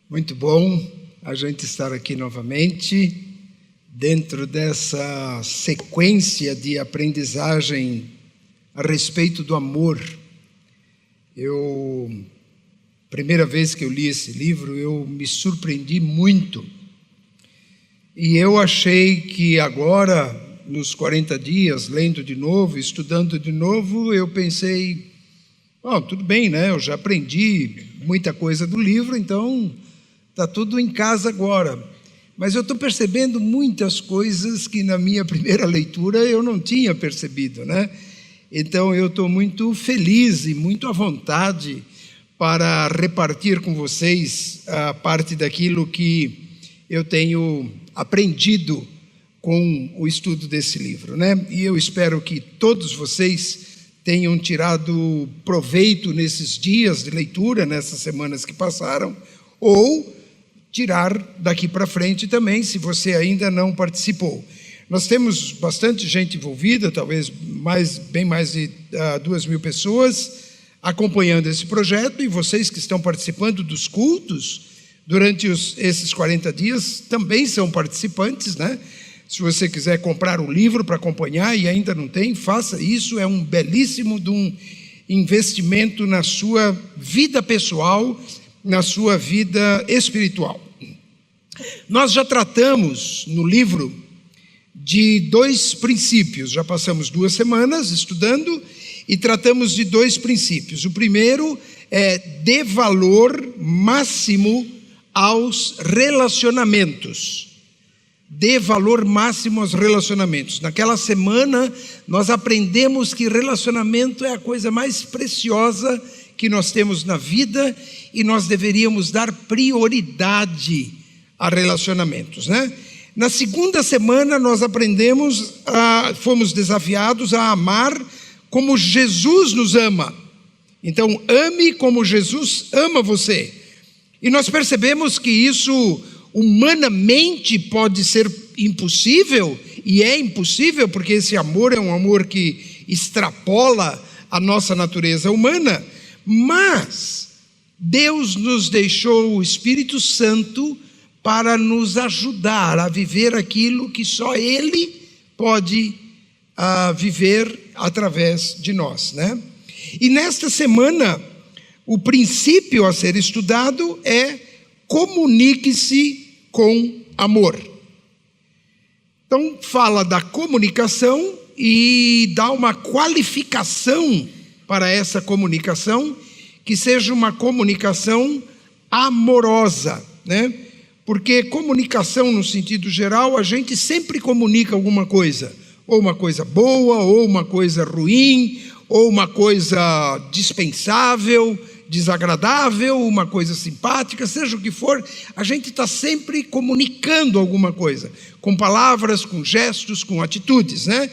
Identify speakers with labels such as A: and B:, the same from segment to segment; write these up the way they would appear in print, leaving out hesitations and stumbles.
A: Muito bom a gente estar aqui novamente, dentro dessa sequência de aprendizagem a respeito do amor. Primeira vez que eu li esse livro, eu me surpreendi muito. E eu achei que agora, nos 40 dias, lendo de novo, estudando de novo, eu pensei, tudo bem, né? Eu já aprendi muita coisa do livro, então está tudo em casa agora. Mas eu estou percebendo muitas coisas que na minha primeira leitura eu não tinha percebido, né? Então eu estou muito feliz e muito à vontade para repartir com vocês a parte daquilo que eu tenho aprendido com o estudo desse livro, né? E eu espero que todos vocês tenham tirado proveito nesses dias de leitura, nessas semanas que passaram, ou tirar daqui para frente também, se você ainda não participou. Nós temos bastante gente envolvida, talvez bem mais de 2.000 pessoas acompanhando esse projeto, e vocês que estão participando dos cultos durante esses 40 dias também são participantes, né? Se você quiser comprar o livro para acompanhar e ainda não tem, faça isso, é um belíssimo de um investimento na sua vida pessoal, na sua vida espiritual. Nós já tratamos no livro de 2 princípios, já passamos 2 semanas estudando e tratamos de 2 princípios. O primeiro é dê valor máximo aos relacionamentos. Dê valor máximo aos relacionamentos. Naquela semana nós aprendemos que relacionamento é a coisa mais preciosa que nós temos na vida e nós deveríamos dar prioridade a relacionamentos, né? Na segunda semana nós fomos desafiados a amar como Jesus nos ama. Então ame como Jesus ama você. E nós percebemos que isso humanamente pode ser impossível, e é impossível porque esse amor é um amor que extrapola a nossa natureza humana, mas Deus nos deixou o Espírito Santo para nos ajudar a viver aquilo que só Ele pode viver através de nós, né? E nesta semana, o princípio a ser estudado é comunique-se com amor. Então, fala da comunicação e dá uma qualificação para essa comunicação, que seja uma comunicação amorosa, né? Porque comunicação, no sentido geral, a gente sempre comunica alguma coisa, ou uma coisa boa, ou uma coisa ruim, ou uma coisa dispensável, desagradável, uma coisa simpática, seja o que for, a gente está sempre comunicando alguma coisa, com palavras, com gestos, com atitudes, né?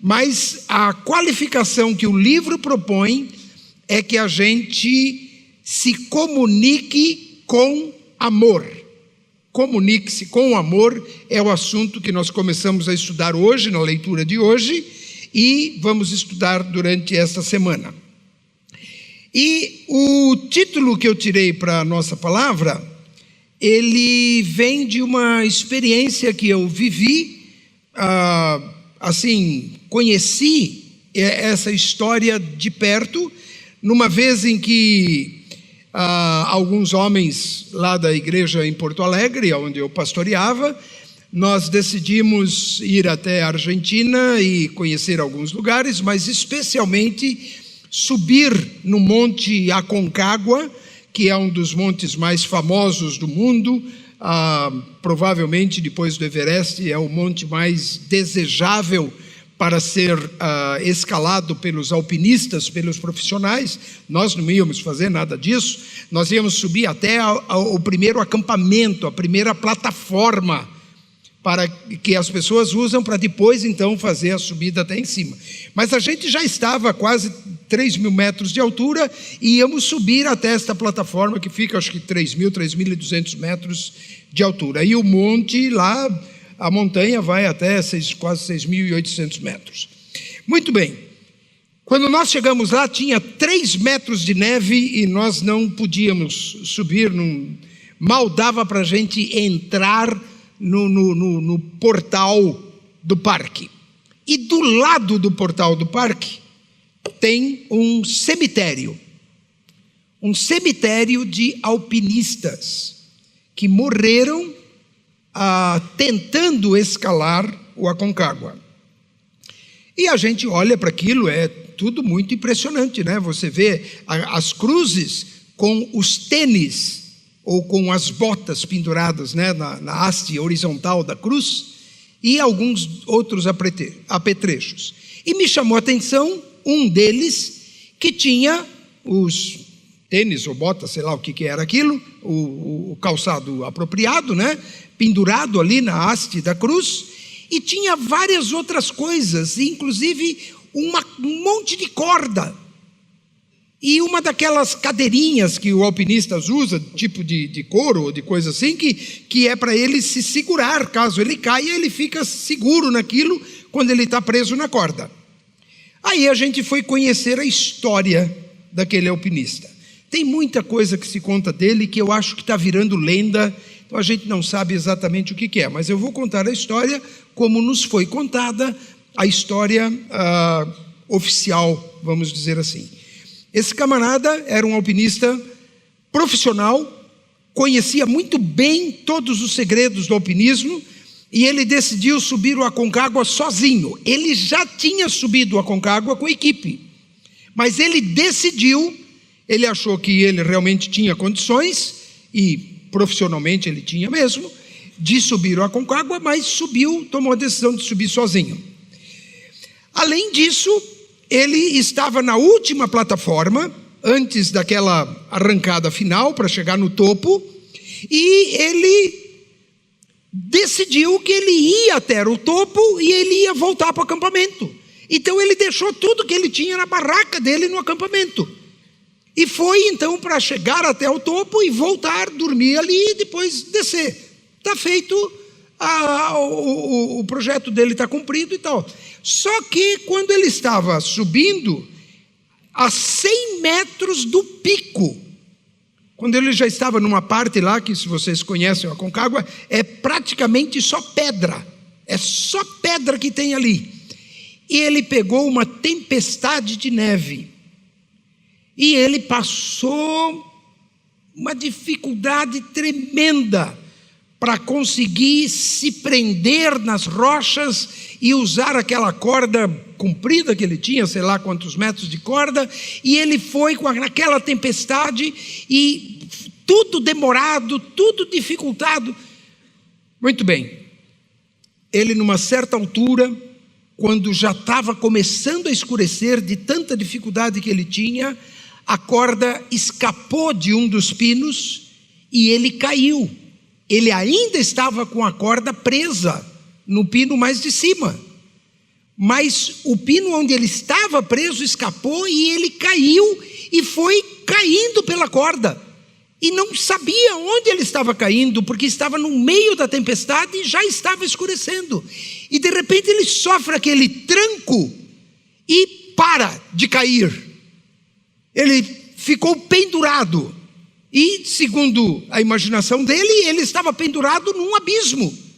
A: Mas a qualificação que o livro propõe é que a gente se comunique com amor. Comunique-se com amor é o assunto que nós começamos a estudar hoje, na leitura de hoje, e vamos estudar durante esta semana. E o título que eu tirei para a nossa palavra, ele vem de uma experiência que eu vivi, conheci essa história de perto, numa vez em que alguns homens lá da igreja em Porto Alegre, onde eu pastoreava, nós decidimos ir até a Argentina e conhecer alguns lugares, mas especialmente subir no Monte Aconcagua, que é um dos montes mais famosos do mundo, provavelmente depois do Everest é o monte mais desejável para ser escalado pelos alpinistas, pelos profissionais. Nós não íamos fazer nada disso, nós íamos subir até o primeiro acampamento, a primeira plataforma, para que as pessoas usam para depois então fazer a subida até em cima. Mas a gente já estava a quase 3.000 metros de altura e íamos subir até esta plataforma que fica acho que 3.200 metros de altura. E o monte lá, a montanha vai até quase 6.800 metros. Muito bem, quando nós chegamos lá tinha 3 metros de neve e nós não podíamos subir, mal dava para a gente entrar no portal do parque. E do lado do portal do parque tem um cemitério de alpinistas que morreram tentando escalar o Aconcagua. E a gente olha para aquilo, é tudo muito impressionante, né? Você vê as cruzes com os tênis ou com as botas penduradas, né, na haste horizontal da cruz, e alguns outros apetrechos. E me chamou a atenção um deles que tinha os tênis ou botas, sei lá o que era aquilo, o calçado apropriado, né, pendurado ali na haste da cruz, e tinha várias outras coisas, inclusive um monte de corda, e uma daquelas cadeirinhas que o alpinista usa, tipo de couro ou de coisa assim, que é para ele se segurar, caso ele caia, ele fica seguro naquilo quando ele está preso na corda. Aí a gente foi conhecer a história daquele alpinista. Tem muita coisa que se conta dele que eu acho que está virando lenda, então a gente não sabe exatamente o que é, mas eu vou contar a história como nos foi contada, a história oficial, vamos dizer assim. Esse camarada era um alpinista profissional, conhecia muito bem todos os segredos do alpinismo, e ele decidiu subir o Aconcagua sozinho. Ele já tinha subido o Aconcagua com a equipe, mas ele decidiu, ele achou que ele realmente tinha condições, e profissionalmente ele tinha mesmo, de subir o Aconcagua, mas subiu, tomou a decisão de subir sozinho. Além disso, ele estava na última plataforma, antes daquela arrancada final para chegar no topo, e ele decidiu que ele ia até o topo e ele ia voltar para o acampamento. Então ele deixou tudo que ele tinha na barraca dele no acampamento. E foi então para chegar até o topo e voltar, dormir ali e depois descer. Está feito, o projeto dele está cumprido e tal. Só que quando ele estava subindo, a 100 metros do pico, quando ele já estava numa parte lá, que se vocês conhecem a Aconcagua, é praticamente só pedra, é só pedra que tem ali. E ele pegou uma tempestade de neve, e ele passou uma dificuldade tremenda para conseguir se prender nas rochas e usar aquela corda comprida que ele tinha, sei lá quantos metros de corda, e ele foi com aquela tempestade e tudo demorado, tudo dificultado. Muito bem, ele numa certa altura, quando já estava começando a escurecer de tanta dificuldade que ele tinha, a corda escapou de um dos pinos e ele caiu. Ele ainda estava com a corda presa no pino mais de cima, mas o pino onde ele estava preso escapou e ele caiu e foi caindo pela corda, e não sabia onde ele estava caindo, porque estava no meio da tempestade e já estava escurecendo, e de repente ele sofre aquele tranco e para de cair. Ele ficou pendurado, e segundo a imaginação dele, ele estava pendurado num abismo,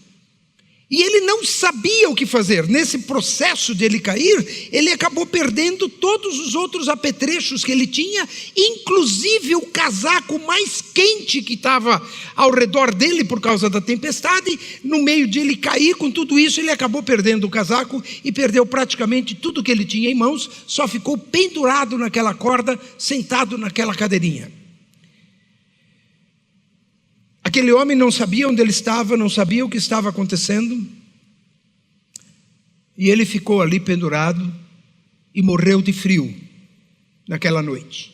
A: e ele não sabia o que fazer. Nesse processo de ele cair, ele acabou perdendo todos os outros apetrechos que ele tinha, inclusive o casaco mais quente que estava ao redor dele por causa da tempestade. No meio de ele cair com tudo isso, ele acabou perdendo o casaco e perdeu praticamente tudo que ele tinha em mãos, só ficou pendurado naquela corda, sentado naquela cadeirinha. Aquele homem não sabia onde ele estava, não sabia o que estava acontecendo, e ele ficou ali pendurado e morreu de frio naquela noite.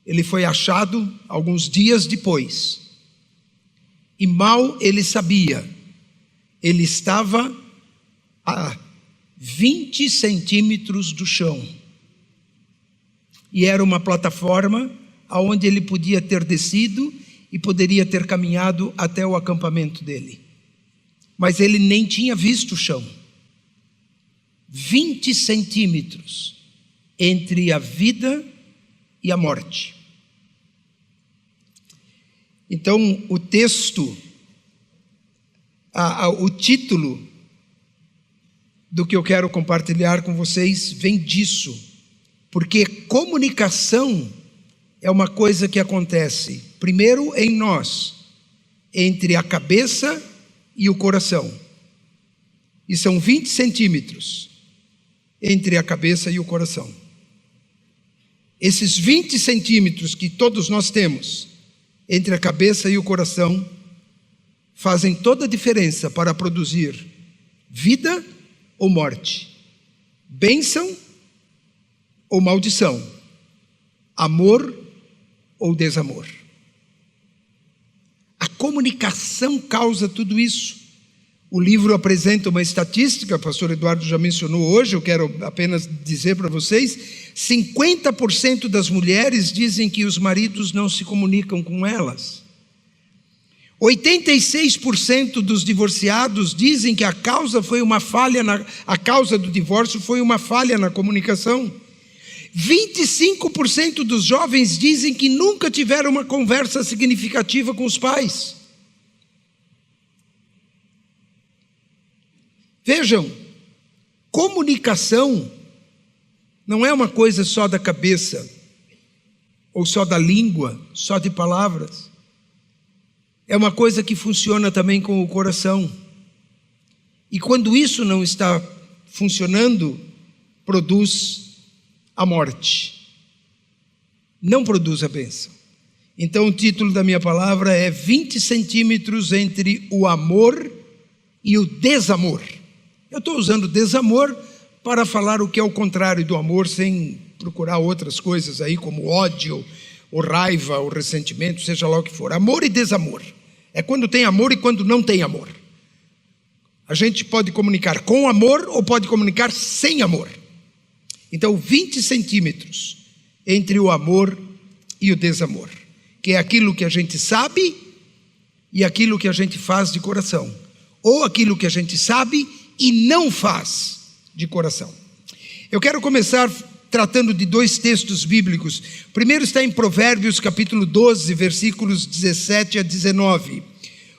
A: Ele foi achado alguns dias depois, e mal ele sabia, ele estava a 20 centímetros do chão, e era uma plataforma aonde ele podia ter descido e poderia ter caminhado até o acampamento dele, mas ele nem tinha visto o chão. 20 centímetros entre a vida e a morte. Então, o texto, o título do que eu quero compartilhar com vocês vem disso, porque comunicação é uma coisa que acontece primeiro em nós, entre a cabeça e o coração, e são 20 centímetros entre a cabeça e o coração. Esses 20 centímetros que todos nós temos entre a cabeça e o coração fazem toda a diferença para produzir vida ou morte, bênção ou maldição, amor ou desamor. A comunicação causa tudo isso. O livro apresenta uma estatística, o pastor Eduardo já mencionou hoje, eu quero apenas dizer para vocês, 50% das mulheres dizem que os maridos não se comunicam com elas. 86% dos divorciados dizem que a causa do divórcio foi uma falha na comunicação. 25% dos jovens dizem que nunca tiveram uma conversa significativa com os pais. Vejam, comunicação não é uma coisa só da cabeça, ou só da língua, só de palavras. É uma coisa que funciona também com o coração. E quando isso não está funcionando, produz a morte. Não produz a bênção. Então o título da minha palavra é 20 centímetros entre o amor e o desamor. Eu estou usando desamor para falar o que é o contrário do amor, sem procurar outras coisas aí, como ódio, ou raiva, ou ressentimento, seja lá o que for. Amor e desamor. É quando tem amor e quando não tem amor. A gente pode comunicar com amor ou pode comunicar sem amor. Então, 20 centímetros entre o amor e o desamor, que é aquilo que a gente sabe e aquilo que a gente faz de coração, ou aquilo que a gente sabe e não faz de coração. Eu quero começar tratando de dois textos bíblicos. O primeiro está em Provérbios capítulo 12, versículos 17 a 19.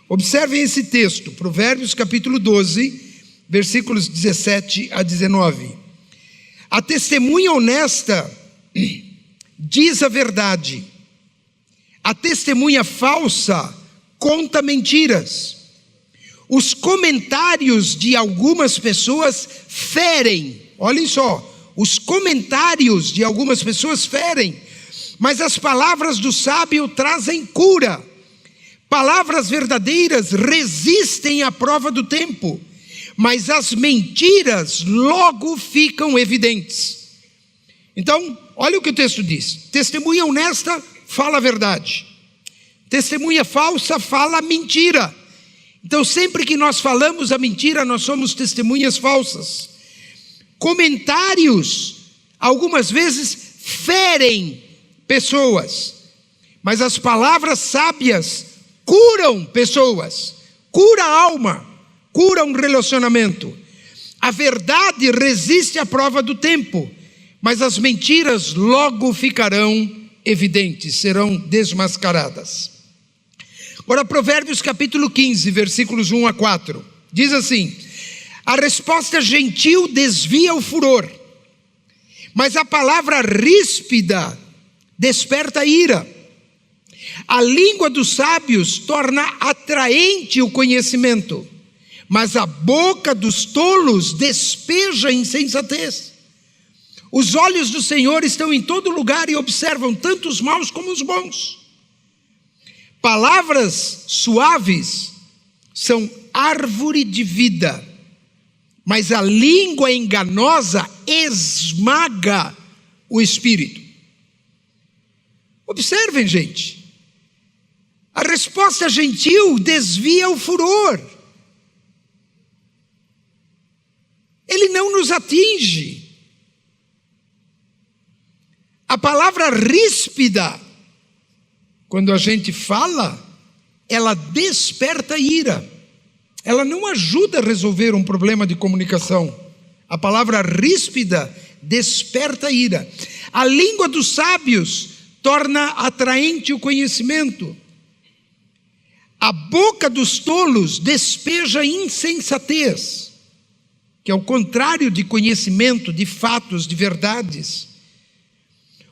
A: Observem esse texto, Provérbios capítulo 12, versículos 17 a 19. A testemunha honesta diz a verdade. A testemunha falsa conta mentiras. Os comentários de algumas pessoas ferem. Olhem só, os comentários de algumas pessoas ferem, mas as palavras do sábio trazem cura. Palavras verdadeiras resistem à prova do tempo, mas as mentiras logo ficam evidentes. Então, olha o que o texto diz. Testemunha honesta fala a verdade. Testemunha falsa fala a mentira. Então, sempre que nós falamos a mentira, nós somos testemunhas falsas. Comentários, algumas vezes, ferem pessoas, mas as palavras sábias curam pessoas, cura a alma, cura um relacionamento. A verdade resiste à prova do tempo, mas as mentiras logo ficarão evidentes, serão desmascaradas. Agora, Provérbios capítulo 15, versículos 1 a 4, diz assim: a resposta gentil desvia o furor, mas a palavra ríspida desperta ira. A língua dos sábios torna atraente o conhecimento, mas a boca dos tolos despeja insensatez. Os olhos do Senhor estão em todo lugar e observam tanto os maus como os bons. Palavras suaves são árvore de vida, mas a língua enganosa esmaga o espírito. Observem, gente. A resposta gentil desvia o furor. Ele não nos atinge. A palavra ríspida, quando a gente fala, ela desperta ira. Ela não ajuda a resolver um problema de comunicação. A palavra ríspida desperta ira. A língua dos sábios torna atraente o conhecimento. A boca dos tolos despeja insensatez, que é o contrário de conhecimento, de fatos, de verdades.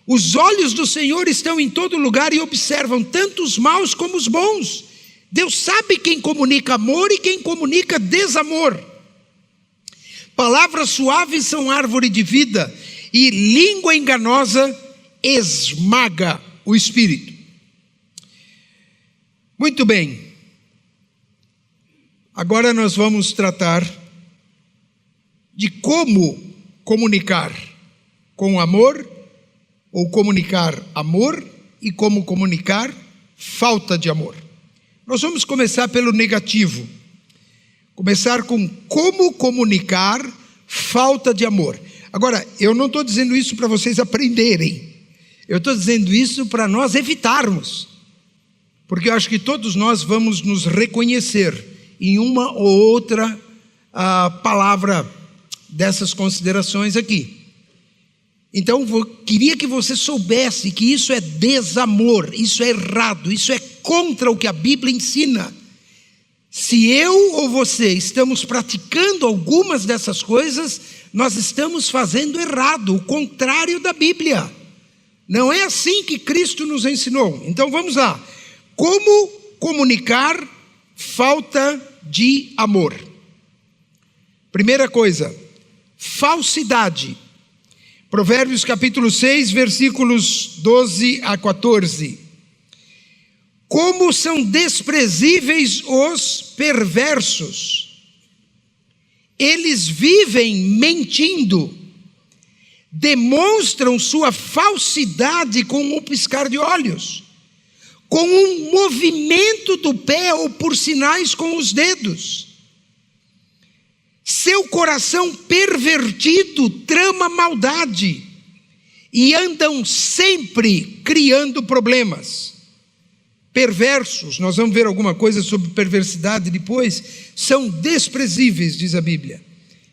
A: Os olhos do Senhor estão em todo lugar e observam tanto os maus como os bons. Deus sabe quem comunica amor e quem comunica desamor. Palavras suaves são árvore de vida, e língua enganosa esmaga o espírito. Muito bem. Agora nós vamos tratar de como comunicar com amor, ou comunicar amor, e como comunicar falta de amor. Nós vamos começar pelo negativo. Começar com como comunicar falta de amor. Agora, eu não estou dizendo isso para vocês aprenderem. Eu estou dizendo isso para nós evitarmos. Porque eu acho que todos nós vamos nos reconhecer em uma ou outra palavra dessas considerações aqui. Então, queria que você soubesse que isso é desamor, isso é errado, isso é contra o que a Bíblia ensina. Se eu ou você estamos praticando algumas dessas coisas, nós estamos fazendo errado, o contrário da Bíblia. Não é assim que Cristo nos ensinou. Então vamos lá. Como comunicar falta de amor? Primeira coisa, falsidade. Provérbios capítulo 6, versículos 12 a 14. Como são desprezíveis os perversos. Eles vivem mentindo, demonstram sua falsidade com um piscar de olhos, com um movimento do pé ou por sinais com os dedos. Seu coração pervertido trama maldade e andam sempre criando problemas. Perversos, nós vamos ver alguma coisa sobre perversidade depois, são desprezíveis, diz a Bíblia.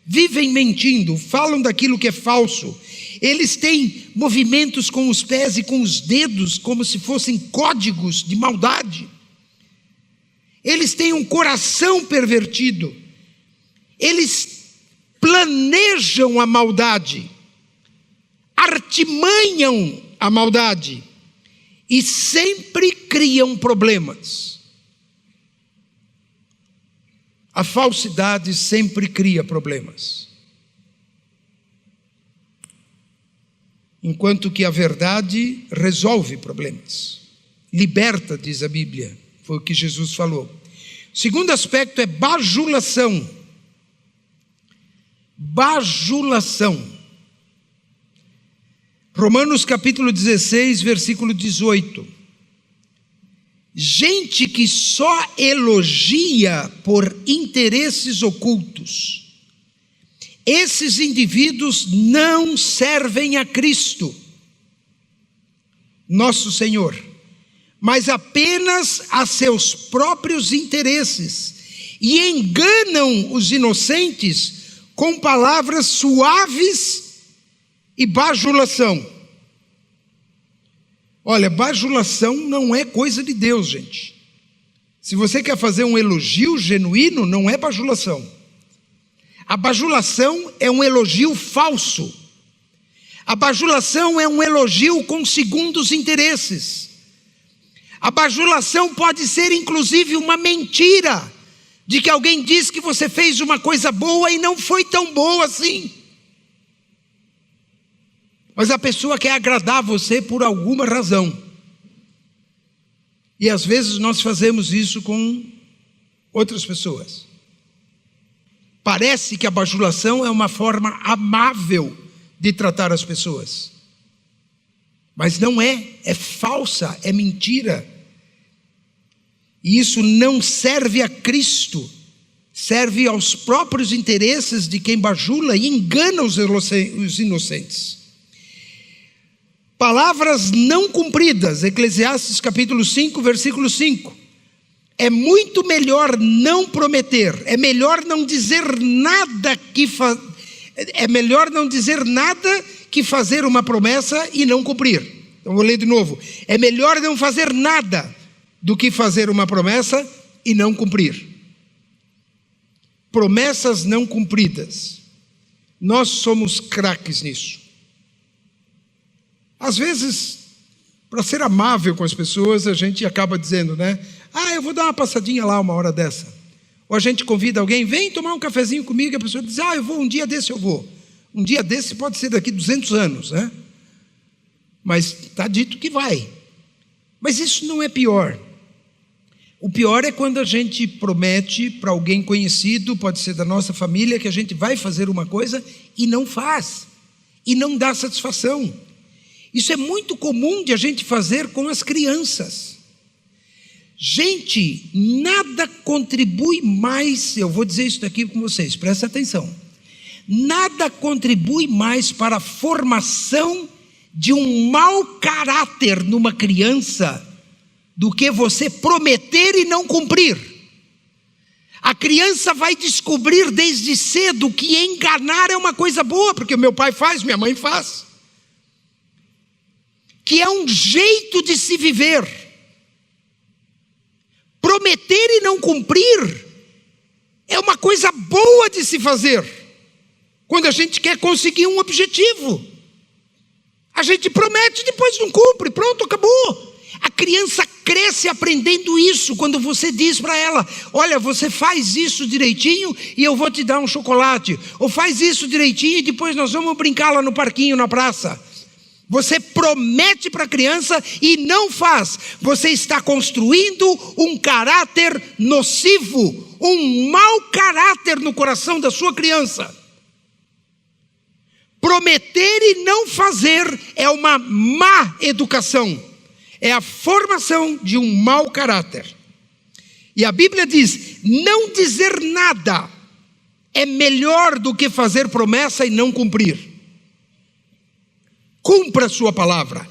A: Vivem mentindo, falam daquilo que é falso. Eles têm movimentos com os pés e com os dedos como se fossem códigos de maldade. Eles têm um coração pervertido. Eles planejam a maldade, artimanham a maldade e sempre criam problemas. A falsidade sempre cria problemas, enquanto que a verdade resolve problemas, liberta, diz a Bíblia, foi o que Jesus falou. O segundo aspecto é bajulação. Bajulação. Romanos capítulo 16, versículo 18. Gente que só elogia por interesses ocultos. Esses indivíduos não servem a Cristo, nosso Senhor, mas apenas a seus próprios interesses, e enganam os inocentes com palavras suaves e bajulação. Olha, bajulação não é coisa de Deus, gente. Se você quer fazer um elogio genuíno, não é bajulação. A bajulação é um elogio falso. A bajulação é um elogio com segundos interesses. A bajulação pode ser inclusive uma mentira, de que alguém diz que você fez uma coisa boa e não foi tão boa assim. Mas a pessoa quer agradar você por alguma razão. E às vezes nós fazemos isso com outras pessoas. Parece que a bajulação é uma forma amável de tratar as pessoas. Mas não é, é falsa, é mentira. E isso não serve a Cristo, serve aos próprios interesses de quem bajula e engana os inocentes. Palavras não cumpridas, Eclesiastes capítulo 5, versículo 5. É muito melhor não prometer, é melhor não dizer nada que fazer uma promessa e não cumprir. Então vou ler de novo. É melhor não fazer nada do que fazer uma promessa e não cumprir. Promessas não cumpridas. Nós somos craques nisso. Às vezes, para ser amável com as pessoas, a gente acaba dizendo, né? Eu vou dar uma passadinha lá uma hora dessa. Ou a gente convida alguém, vem tomar um cafezinho comigo, e a pessoa diz, eu vou, um dia desse eu vou. Um dia desse pode ser daqui 200 anos, né? Mas está dito que vai. Mas isso não é pior. O pior é quando a gente promete para alguém conhecido, pode ser da nossa família, que a gente vai fazer uma coisa e não faz, e não dá satisfação. Isso é muito comum de a gente fazer com as crianças. Gente, nada contribui mais, eu vou dizer isso daqui com vocês, presta atenção. Nada contribui mais para a formação de um mau caráter numa criança do que você prometer e não cumprir. A criança vai descobrir desde cedo que enganar é uma coisa boa, porque o meu pai faz, minha mãe faz. Que é um jeito de se viver. Prometer e não cumprir é uma coisa boa de se fazer. Quando a gente quer conseguir um objetivo, a gente promete e depois não cumpre, pronto, acabou. A criança cresce aprendendo isso quando você diz para ela, olha, você faz isso direitinho e eu vou te dar um chocolate. Ou faz isso direitinho e depois nós vamos brincar lá no parquinho, na praça. Você promete para a criança e não faz. Você está construindo um caráter nocivo, um mau caráter no coração da sua criança. Prometer e não fazer é uma má educação. É a formação de um mau caráter. E a Bíblia diz, não dizer nada é melhor do que fazer promessa e não cumprir. Cumpra a sua palavra.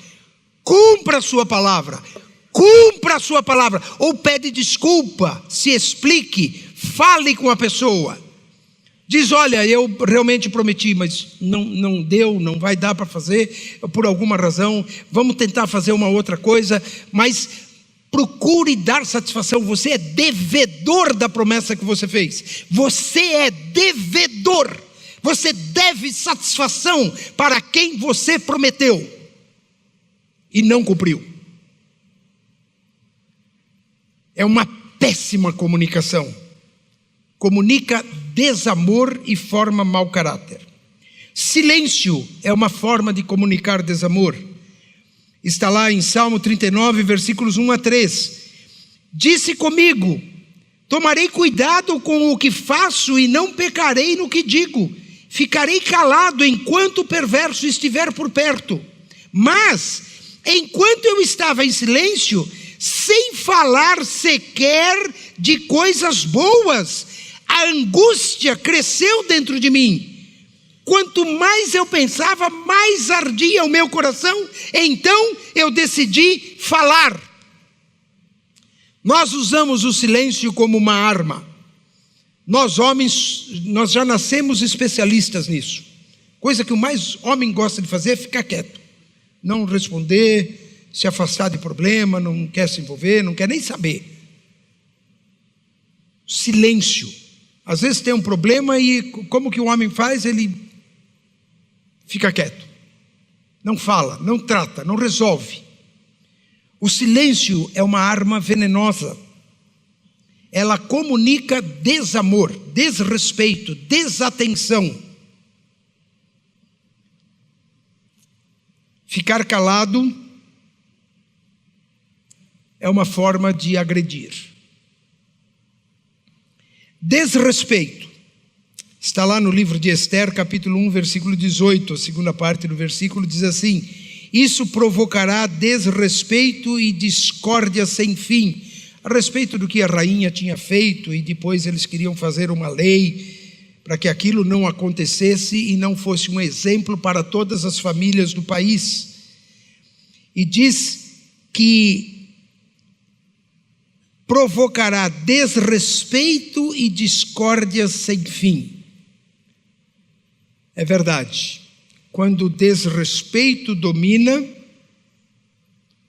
A: Cumpra a sua palavra. Cumpra a sua palavra. Ou pede desculpa, se explique, fale com a pessoa. Diz, olha, eu realmente prometi, mas não deu, não vai dar para fazer, por alguma razão, vamos tentar fazer uma outra coisa, mas procure dar satisfação, você é devedor da promessa que você fez, você é devedor, você deve satisfação para quem você prometeu e não cumpriu. É uma péssima comunicação. Comunica desamor e forma mau caráter. Silêncio é uma forma de comunicar desamor. Está lá em Salmo 39, versículos 1 a 3. Disse comigo, tomarei cuidado com o que faço e não pecarei no que digo. Ficarei calado enquanto o perverso estiver por perto. Mas, enquanto eu estava em silêncio, sem falar sequer de coisas boas, a angústia cresceu dentro de mim. Quanto mais eu pensava, mais ardia o meu coração. Então eu decidi falar. Nós usamos o silêncio como uma arma. Nós homens, nós já nascemos especialistas nisso. Coisa que o mais homem gosta de fazer é ficar quieto. Não responder, se afastar de problema, não quer se envolver, não quer nem saber. Silêncio. Às vezes tem um problema e como que o homem faz? Ele fica quieto. Não fala, não trata, não resolve. O silêncio é uma arma venenosa. Ela comunica desamor, desrespeito, desatenção. Ficar calado é uma forma de agredir. Desrespeito. Está lá no livro de Esther, capítulo 1, versículo 18, a segunda parte do versículo diz assim: isso provocará desrespeito e discórdia sem fim, a respeito do que a rainha tinha feito, e depois eles queriam fazer uma lei para que aquilo não acontecesse e não fosse um exemplo para todas as famílias do país. E diz que provocará desrespeito e discórdia sem fim. É verdade. Quando o desrespeito domina,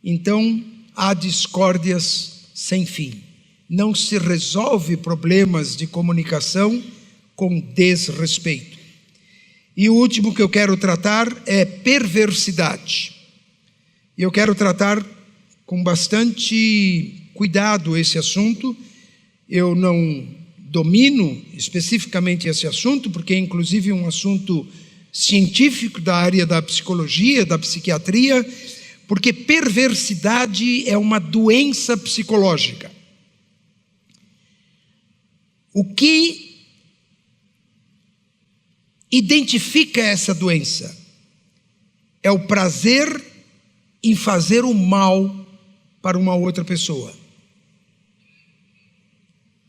A: então há discórdias sem fim. não se resolve problemas de comunicação com desrespeito. E o último que eu quero tratar é perversidade. E eu quero tratar com bastante cuidado esse assunto. Eu não domino especificamente esse assunto, porque é inclusive um assunto científico da área da psicologia, da psiquiatria, porque perversidade é uma doença psicológica. O que identifica essa doença é o prazer em fazer o mal para uma outra pessoa.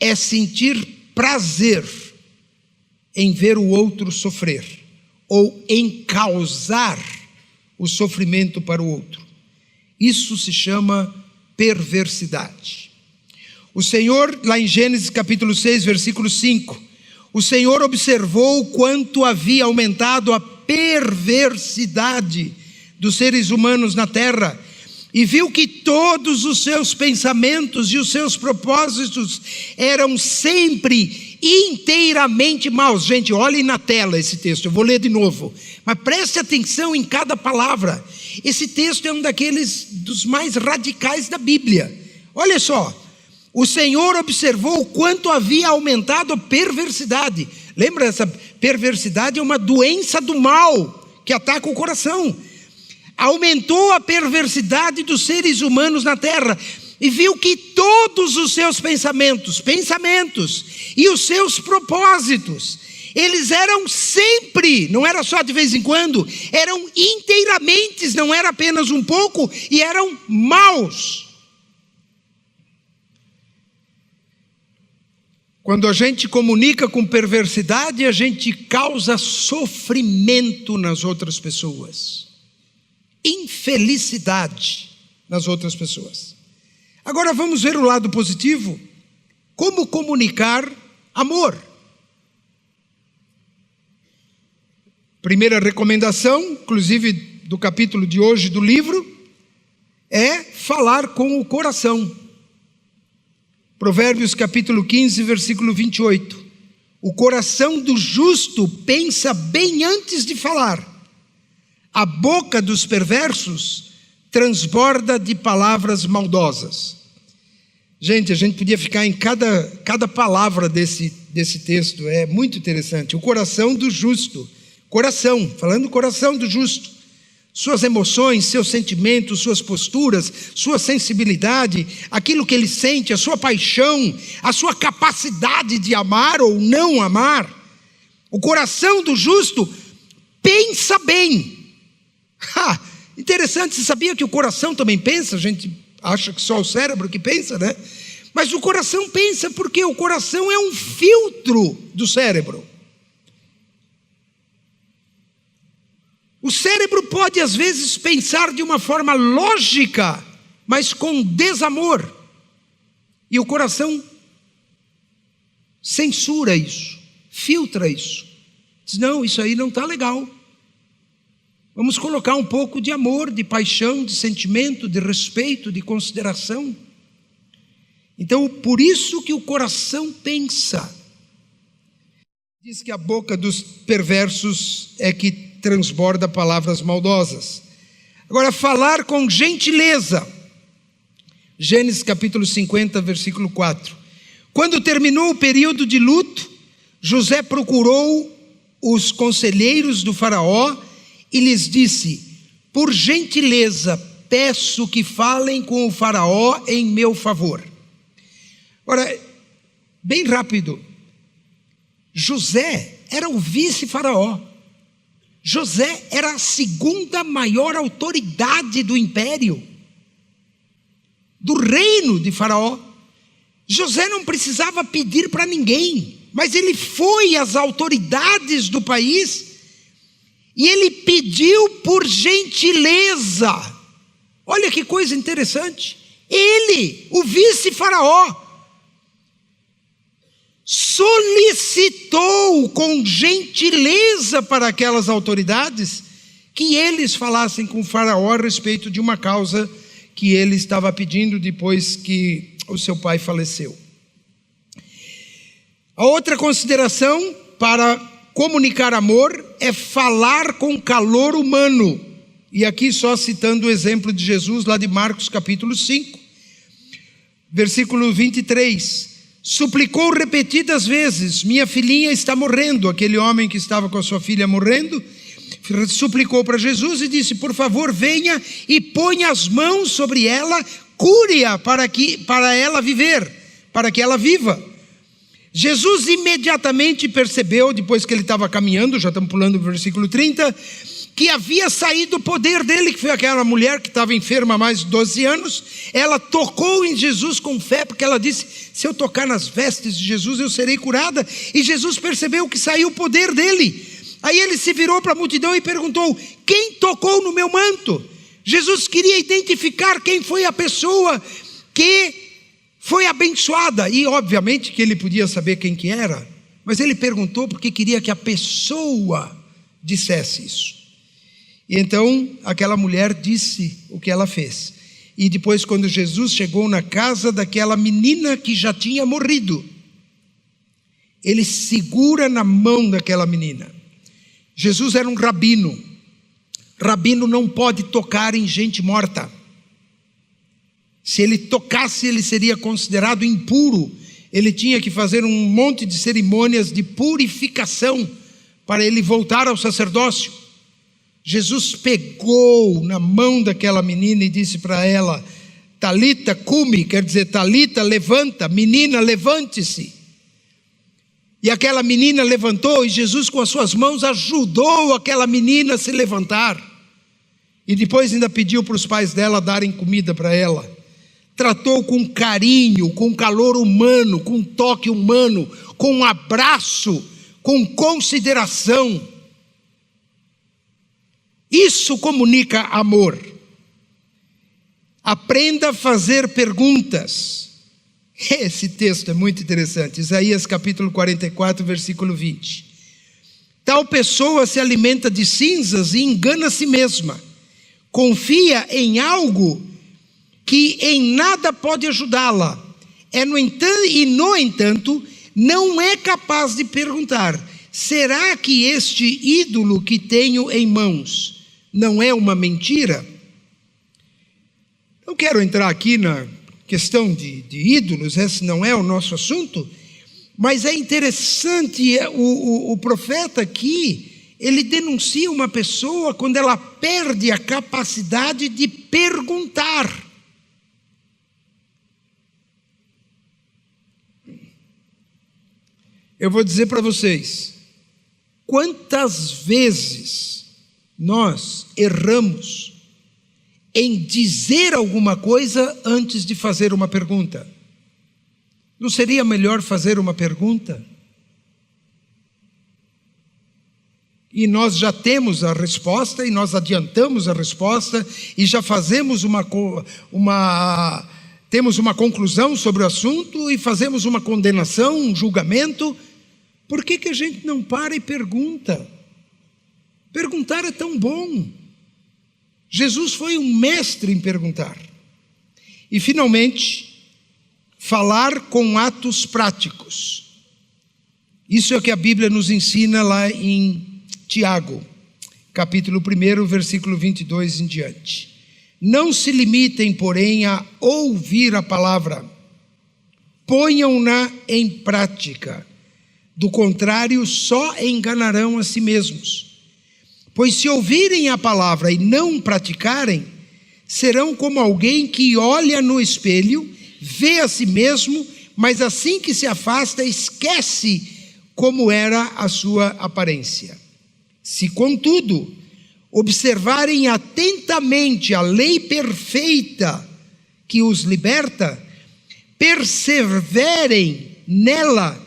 A: É sentir prazer em ver o outro sofrer, ou em causar o sofrimento para o outro. Isso se chama perversidade. O Senhor, lá em Gênesis capítulo 6, versículo 5, o Senhor observou quanto havia aumentado a perversidade dos seres humanos na terra, e viu que todos os seus pensamentos e os seus propósitos eram sempre inteiramente maus. Gente, olhem na tela esse texto, eu vou ler de novo, mas preste atenção em cada palavra. Esse texto é um daqueles dos mais radicais da Bíblia. Olha só, o Senhor observou o quanto havia aumentado a perversidade. Lembra, essa perversidade é uma doença do mal que ataca o coração. Aumentou a perversidade dos seres humanos na terra, e viu que todos os seus pensamentos e os seus propósitos, eles eram sempre, não era só de vez em quando, eram inteiramente, não era apenas um pouco, e eram maus. Quando a gente comunica com perversidade, a gente causa sofrimento nas outras pessoas, infelicidade nas outras pessoas. Agora vamos ver o lado positivo. Como comunicar amor? Primeira recomendação, inclusive do capítulo de hoje do livro, é falar com o coração. Provérbios capítulo 15, versículo 28. O coração do justo pensa bem antes de falar. A boca dos perversos transborda de palavras maldosas. Gente, a gente podia ficar em cada palavra desse texto, é muito interessante. O coração do justo, coração, falando do coração do justo, suas emoções, seus sentimentos, suas posturas, sua sensibilidade, aquilo que ele sente, a sua paixão, a sua capacidade de amar ou não amar. O coração do justo pensa bem. Interessante, você sabia que o coração também pensa? A gente acha que só o cérebro que pensa, né? Mas o coração pensa porque o coração é um filtro do cérebro. O cérebro pode às vezes pensar de uma forma lógica, mas com desamor. E o coração censura isso, filtra isso. Diz, não, isso aí não está legal. Vamos colocar um pouco de amor, de paixão, de sentimento, de respeito, de consideração. Então, por isso que o coração pensa. Diz que a boca dos perversos é que transborda palavras maldosas. Agora, falar com gentileza. Gênesis capítulo 50, versículo 4. Quando terminou o período de luto, José procurou os conselheiros do faraó e lhes disse: por gentileza, peço que falem com o faraó em meu favor. Ora, bem rápido, José era o vice-faraó. José era a segunda maior autoridade do império, do reino de faraó. José não precisava pedir para ninguém, mas ele foi às autoridades do país e ele pediu por gentileza. Olha que coisa interessante. Ele, o vice-faraó, solicitou com gentileza para aquelas autoridades que eles falassem com o faraó a respeito de uma causa que ele estava pedindo depois que o seu pai faleceu. A outra consideração para comunicar amor é falar com calor humano. E aqui só citando o exemplo de Jesus lá de Marcos capítulo 5, versículo 23. Suplicou repetidas vezes: minha filhinha está morrendo. Aquele homem que estava com a sua filha morrendo, suplicou para Jesus e disse: por favor, venha e ponha as mãos sobre ela, cure-a para ela viver, para que ela viva. Jesus imediatamente percebeu, depois que ele estava caminhando, já estamos pulando o versículo 30, que havia saído o poder dele, que foi aquela mulher que estava enferma há mais de 12 anos. Ela tocou em Jesus com fé, porque ela disse: se eu tocar nas vestes de Jesus, eu serei curada. E Jesus percebeu que saiu o poder dele. Aí ele se virou para a multidão e perguntou: quem tocou no meu manto? Jesus queria identificar quem foi a pessoa que foi abençoada. E obviamente que ele podia saber quem que era, mas ele perguntou porque queria que a pessoa dissesse isso. E então aquela mulher disse o que ela fez. E depois, quando Jesus chegou na casa daquela menina que já tinha morrido, ele segura na mão daquela menina. Jesus era um rabino. Rabino não pode tocar em gente morta. Se ele tocasse, ele seria considerado impuro. Ele tinha que fazer um monte de cerimônias de purificação para ele voltar ao sacerdócio. Jesus pegou na mão daquela menina e disse para ela: Talita cumi, quer dizer, Talita, levanta, menina, levante-se. E aquela menina levantou, e Jesus com as suas mãos ajudou aquela menina a se levantar. E depois ainda pediu para os pais dela darem comida para ela. Tratou com carinho, com calor humano, com toque humano, com um abraço, com consideração. Isso comunica amor. Aprenda a fazer perguntas. Esse texto é muito interessante. Isaías capítulo 44, versículo 20. Tal pessoa se alimenta de cinzas e engana a si mesma. Confia em algo que em nada pode ajudá-la. No entanto, não é capaz de perguntar: será que este ídolo que tenho em mãos não é uma mentira? Eu quero entrar aqui na questão de ídolos, esse não é o nosso assunto, mas é interessante, o profeta aqui, ele denuncia uma pessoa quando ela perde a capacidade de perguntar. Eu vou dizer para vocês, quantas vezes nós erramos em dizer alguma coisa antes de fazer uma pergunta? Não seria melhor fazer uma pergunta? E nós já temos a resposta, e nós adiantamos a resposta, e já fazemos temos uma conclusão sobre o assunto, e fazemos uma condenação, um julgamento. Por que a gente não para e pergunta? Perguntar é tão bom. Jesus foi um mestre em perguntar. E finalmente, falar com atos práticos. Isso é o que a Bíblia nos ensina lá em Tiago, capítulo 1, versículo 22 em diante. Não se limitem, porém, a ouvir a palavra. Ponham-na em prática. Do contrário, só enganarão a si mesmos. Pois se ouvirem a palavra e não praticarem, serão como alguém que olha no espelho, vê a si mesmo, mas assim que se afasta, esquece como era a sua aparência. Se, contudo, observarem atentamente a lei perfeita que os liberta, perseverem nela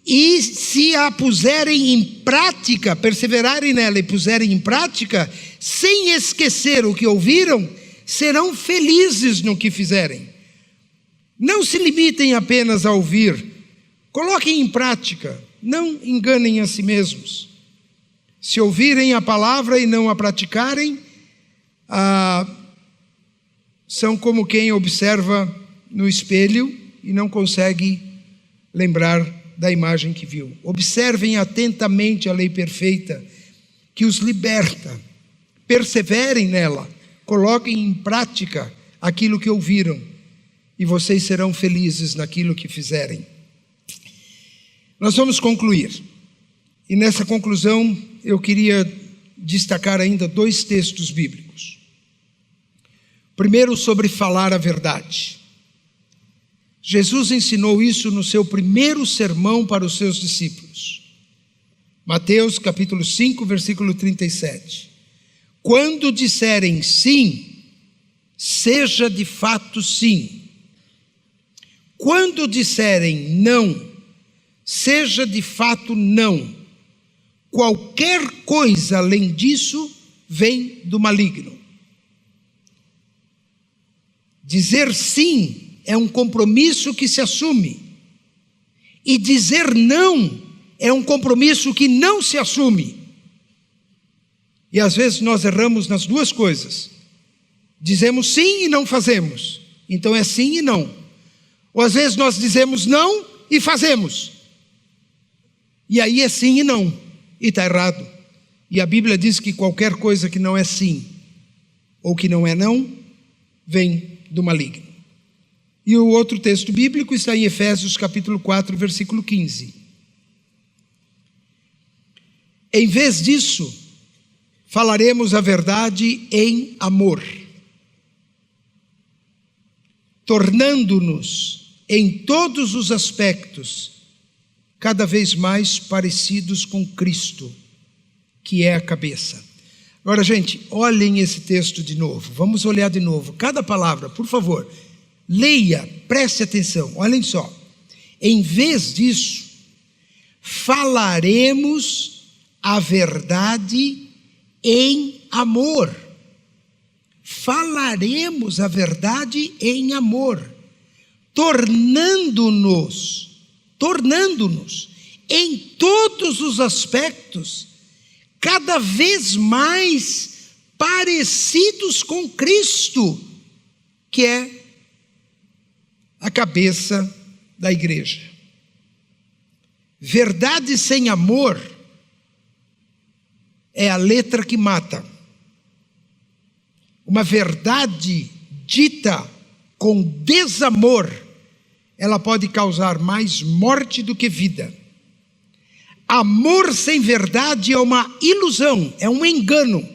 A: e se a puserem em prática, perseverarem nela e puserem em prática, sem esquecer o que ouviram, serão felizes no que fizerem. Não se limitem apenas a ouvir, coloquem em prática, não enganem a si mesmos. Se ouvirem a palavra e não a praticarem, são como quem observa no espelho e não consegue lembrar da imagem que viu. Observem atentamente a lei perfeita que os liberta. Perseverem nela, coloquem em prática aquilo que ouviram e vocês serão felizes naquilo que fizerem. Nós vamos concluir. E nessa conclusão eu queria destacar ainda 2 textos bíblicos. Primeiro, sobre falar a verdade. Jesus ensinou isso no seu primeiro sermão para os seus discípulos. Mateus capítulo 5, versículo 37. Quando disserem sim, seja de fato sim. Quando disserem não, seja de fato não. Qualquer coisa além disso vem do maligno. Dizer sim é um compromisso que se assume. E dizer não é um compromisso que não se assume. E às vezes nós erramos nas 2 coisas. Dizemos sim e não fazemos. Então é sim e não. Ou às vezes nós dizemos não e fazemos. E aí é sim e não. E está errado. E a Bíblia diz que qualquer coisa que não é sim ou que não é não, vem do maligno. E o outro texto bíblico está em Efésios capítulo 4, versículo 15. Em vez disso, falaremos a verdade em amor, tornando-nos em todos os aspectos cada vez mais parecidos com Cristo, que é a cabeça. Agora, gente, olhem esse texto de novo. Vamos olhar de novo. Cada palavra, por favor, leia, preste atenção. Olhem só. Em vez disso, falaremos a verdade em amor. Falaremos a verdade em amor, tornando-nos em todos os aspectos cada vez mais parecidos com Cristo, que é a cabeça da igreja. Verdade sem amor é a letra que mata. Uma verdade dita com desamor, ela pode causar mais morte do que vida. Amor sem verdade é uma ilusão, é um engano,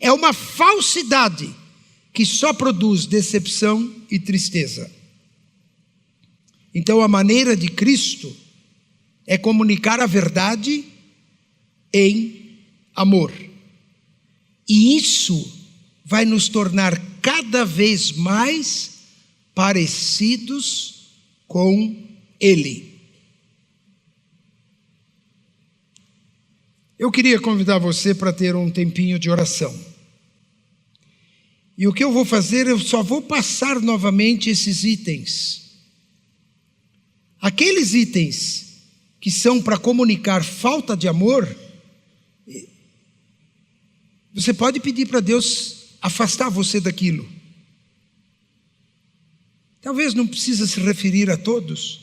A: é uma falsidade que só produz decepção e tristeza. Então a maneira de Cristo é comunicar a verdade em amor. E isso vai nos tornar cada vez mais parecidos com Ele. Eu queria convidar você para ter um tempinho de oração. E o que eu vou fazer, eu só vou passar novamente esses itens. Aqueles itens que são para comunicar falta de amor, você pode pedir para Deus afastar você daquilo. Talvez não precisa se referir a todos,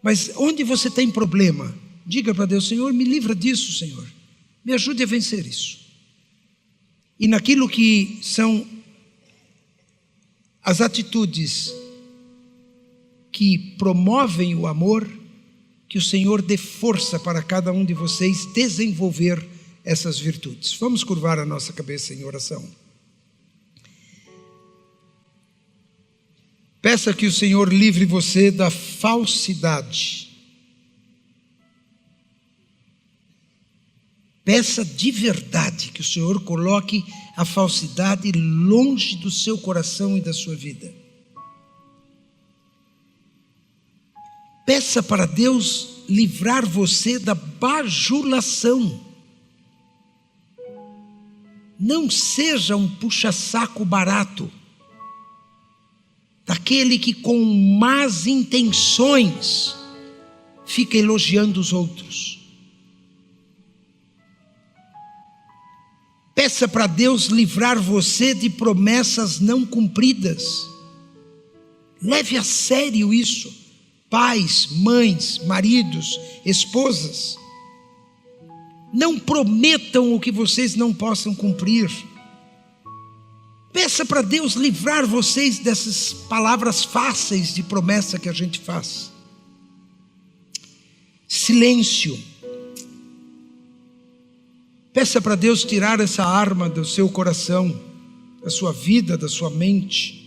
A: mas onde você tem problema, diga para Deus: Senhor, me livra disso, Senhor, me ajude a vencer isso. E naquilo que são as atitudes que promovem o amor, que o Senhor dê força para cada um de vocês desenvolver essas virtudes. Vamos curvar a nossa cabeça em oração. Peça que o Senhor livre você da falsidade. Peça de verdade que o Senhor coloque a falsidade longe do seu coração e da sua vida. Peça para Deus livrar você da bajulação. Não seja um puxa-saco barato, daquele que com más intenções fica elogiando os outros. Peça para Deus livrar você de promessas não cumpridas. Leve a sério isso. Pais, mães, maridos, esposas, não prometam o que vocês não possam cumprir. Peça para Deus livrar vocês dessas palavras fáceis de promessa que a gente faz. Silêncio. Peça para Deus tirar essa arma do seu coração, da sua vida, da sua mente.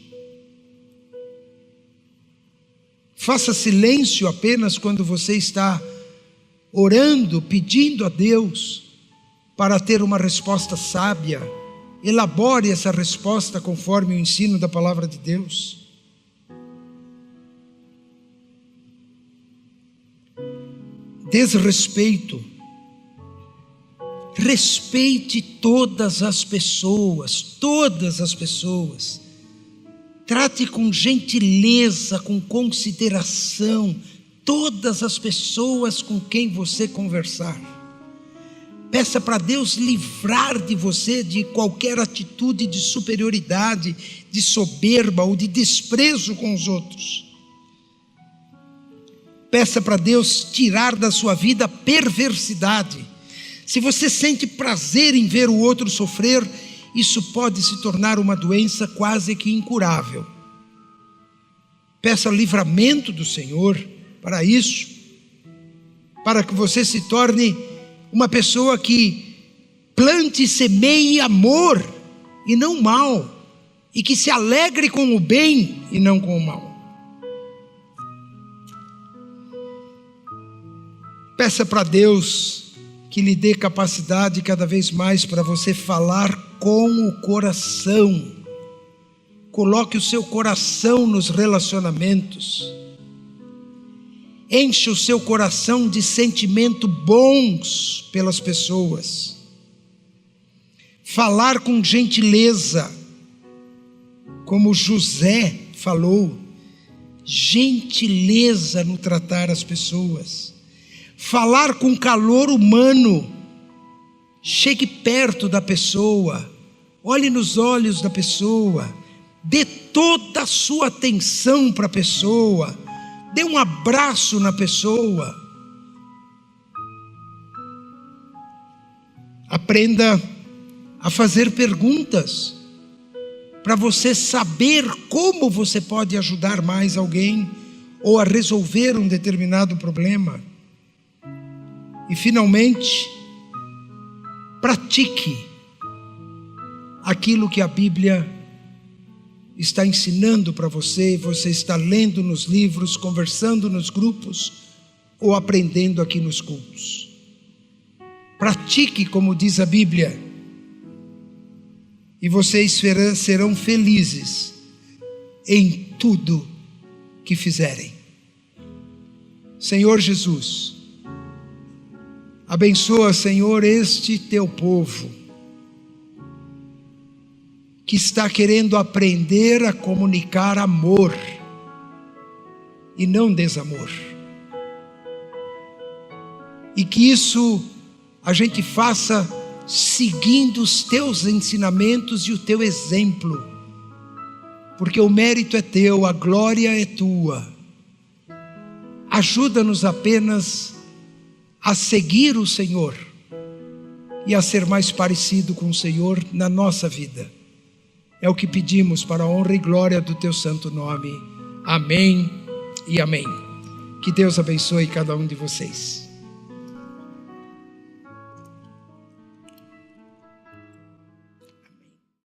A: Faça silêncio apenas quando você está orando, pedindo a Deus para ter uma resposta sábia. Elabore essa resposta conforme o ensino da palavra de Deus. Desrespeito. Respeite todas as pessoas, todas as pessoas. Trate com gentileza, com consideração, todas as pessoas com quem você conversar. Peça para Deus livrar de você de qualquer atitude de superioridade, de soberba ou de desprezo com os outros. Peça para Deus tirar da sua vida a perversidade. Se você sente prazer em ver o outro sofrer, isso pode se tornar uma doença quase que incurável. Peça livramento do Senhor para isso, para que você se torne uma pessoa que plante e semeie amor e não mal, e que se alegre com o bem e não com o mal. Peça para Deus que lhe dê capacidade cada vez mais para você falar com o coração. Coloque o seu coração nos relacionamentos. Enche o seu coração de sentimentos bons pelas pessoas. Falar com gentileza, como José falou, gentileza no tratar as pessoas. Falar com calor humano. Chegue perto da pessoa, olhe nos olhos da pessoa, dê toda a sua atenção para a pessoa, dê um abraço na pessoa. Aprenda a fazer perguntas para você saber como você pode ajudar mais alguém ou a resolver um determinado problema. E finalmente, pratique aquilo que a Bíblia está ensinando para você, você está lendo nos livros, conversando nos grupos ou aprendendo aqui nos cultos. Pratique como diz a Bíblia, e vocês serão felizes em tudo que fizerem. Senhor Jesus, abençoa, Senhor, este teu povo que está querendo aprender a comunicar amor e não desamor. E que isso a gente faça seguindo os teus ensinamentos e o teu exemplo, porque o mérito é teu, a glória é tua. Ajuda-nos apenas a seguir o Senhor e a ser mais parecido com o Senhor na nossa vida. É o que pedimos para a honra e glória do teu santo nome. Amém e amém. Que Deus abençoe cada um de vocês.